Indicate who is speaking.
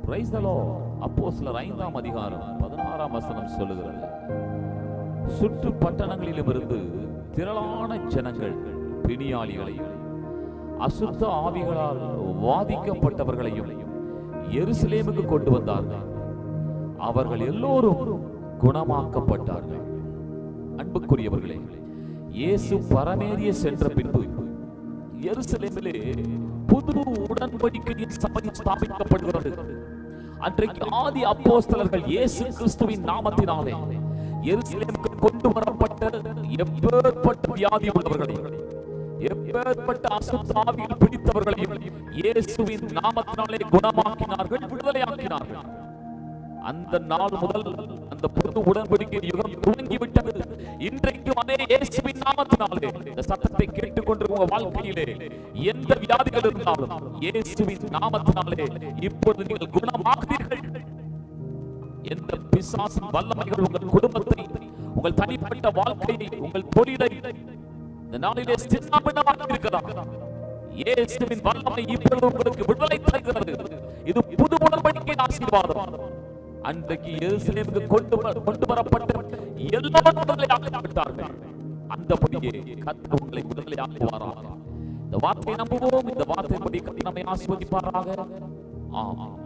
Speaker 1: Praise the Lord. அப்போஸ்தலர் 5ஆம் அதிகாரம் 16ஆம் வசனம் சொல்லுகிறது, சுற்று பட்டணங்களிலிருந்து திரளான ஜனங்கள் பிணியாளிகளையும் அசுத்த ஆவிகளால் வாதிக்கப்பட்டவர்களையும் எருசலேமுக்கு கொண்டு வந்தார்கள். அவர்கள் எல்லோரும் குணமாக்கப்பட்டார்கள். அன்புக்குரியவர்களே, இயேசு பரமேறிய சென்ற பின்பு எருசலேமிலே புது உடன்படிக்கையின் சபை ஸ்தாபிக்கப்படுகிறது. அன்றைக்கு ஆதி அப்போஸ்தலர்கள் இயேசு கிறிஸ்துவின் நாமத்தினாலே எருசலேமுக்கு கொண்டு வரப்பட்ட எப்பேற்பட்ட வியாதி உள்ளவர்களையும் எப்பேற்பட்ட அசுத்த ஆவியில் பிடித்தவர்களையும் இயேசுவின் நாமத்தினாலே குணமாக்கினார்கள், விடுதலையாக்கினார்கள். அந்த நாள் முதல் அந்த புது உடன்படிக்கை யுகம் துவங்கிவிட்டது. இன்றைக்கு அதே இயேசுவின் நாமத்தினாலே இந்த சத்தத்தை கேட்டுக்கொண்டிருக்கிற வாழ்க்கையிலே எந்த வியாதிகள் இருந்தாலும் இயேசுவின் நாமத்தினாலே இப்பொழுது நீங்கள் குணமாகுவீர்கள். எந்த பிசாசின் வல்லமைகள் உங்கள் குடும்பத்தை, உங்கள் தனிப்பட்ட வாழ்க்கையை, உங்கள் தொழிலை இந்த நாளிலே சின்னாபின்னமாக்கி இருக்கிறார். இயேசுவின் வல்லமை இப்பொழுது உங்களுக்கு விடுதலை தருகிறது. இது புது உடன்படிக்கையின் ஆசீர்வாதம். அன்றைக்கு எருசலேமுக்கு கொண்டு வரப்பட்ட எல்லோரும் விடுதலையாக்கப்பட்டார்கள். அந்தபடியே கர்த்தர் உங்களை விடுதலையாக்குவாராக. இந்த வார்த்தையை நம்புவோம். இந்த வார்த்தையின்படி கர்த்தர் நம்மை ஆசீர்வதிப்பாராக. ஆமென்.